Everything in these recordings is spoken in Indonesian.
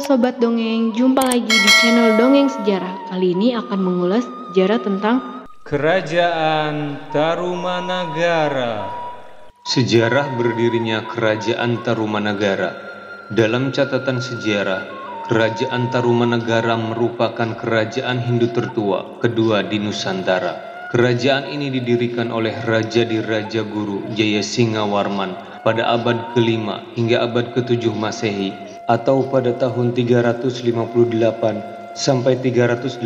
Sobat Dongeng, jumpa lagi di channel Dongeng Sejarah. Kali ini akan mengulas sejarah tentang Kerajaan Tarumanagara. Sejarah berdirinya Kerajaan Tarumanagara. Dalam catatan sejarah, Kerajaan Tarumanagara merupakan kerajaan Hindu tertua kedua di Nusantara. Kerajaan ini didirikan oleh Raja Diraja Guru Jayasinghawarman pada abad ke-5 hingga abad ke-7 Masehi, atau pada tahun 358 sampai 382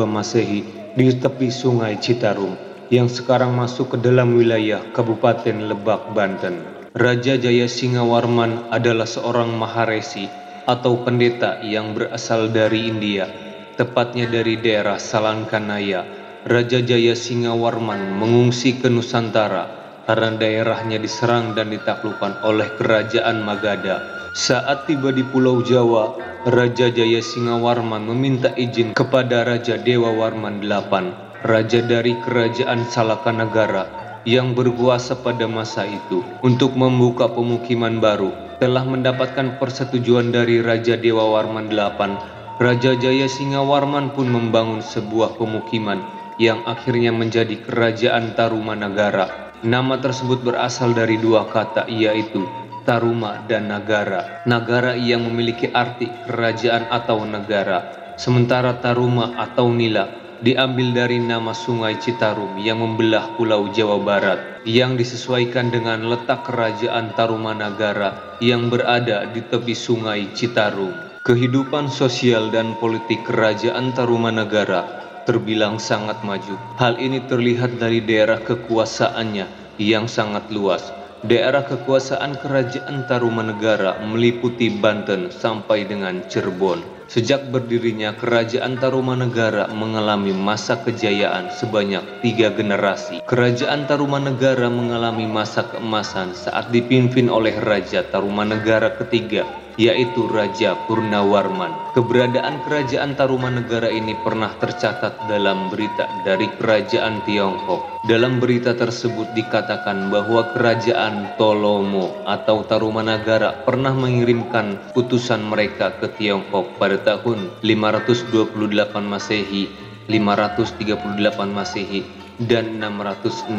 Masehi di tepi Sungai Citarum yang sekarang masuk ke dalam wilayah Kabupaten Lebak, Banten. Raja Jayasinghawarman adalah seorang maharesi atau pendeta yang berasal dari India, tepatnya dari daerah Salangkanaya. Raja Jayasinghawarman mengungsi ke Nusantara karena daerahnya diserang dan ditaklukkan oleh Kerajaan Magadha. Saat tiba di Pulau Jawa, Raja Jayasinghawarman meminta izin kepada Raja Dewawarman VIII, raja dari Kerajaan Salakanagara yang berkuasa pada masa itu, untuk membuka pemukiman baru. Telah mendapatkan persetujuan dari Raja Dewawarman VIII, Raja Jayasinghawarman pun membangun sebuah pemukiman yang akhirnya menjadi Kerajaan Tarumanagara. Nama tersebut berasal dari dua kata, yaitu Taruma dan Nagara. Nagara yang memiliki arti kerajaan atau negara, sementara Taruma atau Nila diambil dari nama Sungai Citarum yang membelah Pulau Jawa Barat, yang disesuaikan dengan letak Kerajaan Tarumanagara yang berada di tepi Sungai Citarum. Kehidupan sosial dan politik Kerajaan Tarumanagara terbilang sangat maju. Hal ini terlihat dari daerah kekuasaannya yang sangat luas. Daerah kekuasaan Kerajaan Tarumanagara meliputi Banten sampai dengan Cirebon. Sejak berdirinya Kerajaan Tarumanagara mengalami masa kejayaan sebanyak 3 generasi. Kerajaan Tarumanagara mengalami masa keemasan saat dipimpin oleh Raja Tarumanagara ketiga, yaitu Raja Purnawarman. Keberadaan Kerajaan Tarumanagara ini pernah tercatat dalam berita dari Kerajaan Tiongkok. Dalam berita tersebut dikatakan bahwa Kerajaan Tolomo atau Tarumanagara pernah mengirimkan utusan mereka ke Tiongkok pada tahun 528 Masehi, 538 Masehi, dan 666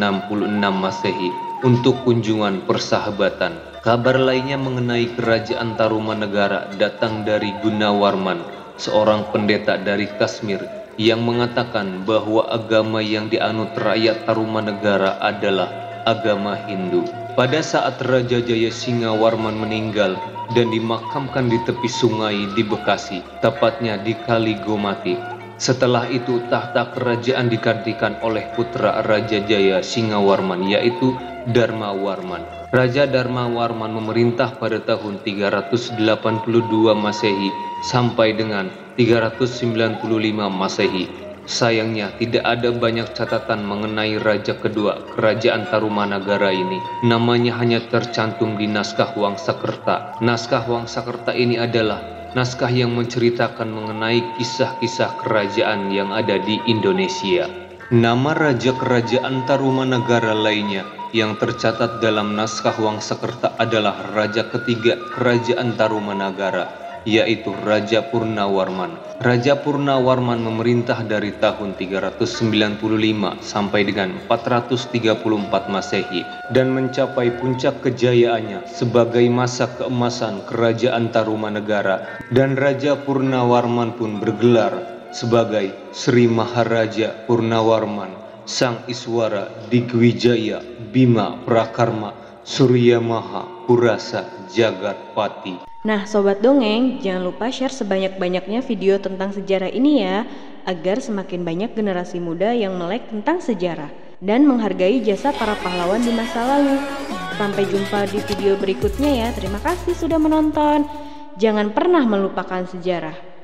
Masehi untuk kunjungan persahabatan. Kabar lainnya mengenai Kerajaan Tarumanagara datang dari Gunawarman, seorang pendeta dari Kashmir, yang mengatakan bahwa agama yang dianut rakyat Tarumanagara adalah agama Hindu. Pada saat Raja Jayasinghawarman meninggal dan dimakamkan di tepi sungai di Bekasi, tepatnya di Kali Gomati. Setelah itu tahta kerajaan digantikan oleh putra Raja Jayasinghawarman, yaitu Dharmawarman. Raja Dharmawarman memerintah pada tahun 382 Masehi sampai dengan 395 Masehi. Sayangnya tidak ada banyak catatan mengenai raja kedua Kerajaan Tarumanagara ini. Namanya hanya tercantum di naskah Wangsakerta. Naskah Wangsakerta ini adalah naskah yang menceritakan mengenai kisah-kisah kerajaan yang ada di Indonesia. Nama raja Kerajaan Tarumanagara lainnya yang tercatat dalam naskah Wangsakerta adalah raja ketiga Kerajaan Tarumanagara, yaitu Raja Purnawarman. Raja Purnawarman memerintah dari tahun 395 sampai dengan 434 Masehi dan mencapai puncak kejayaannya sebagai masa keemasan Kerajaan Tarumanagara, dan Raja Purnawarman pun bergelar sebagai Sri Maharaja Purnawarman, Sang Iswara Digwijaya Bima Prakarma Surya Maha Purasa Jagatpati. Nah, Sobat Dongeng, jangan lupa share sebanyak-banyaknya video tentang sejarah ini ya, agar semakin banyak generasi muda yang melek tentang sejarah dan menghargai jasa para pahlawan di masa lalu. Sampai jumpa di video berikutnya ya. Terima kasih sudah menonton. Jangan pernah melupakan sejarah.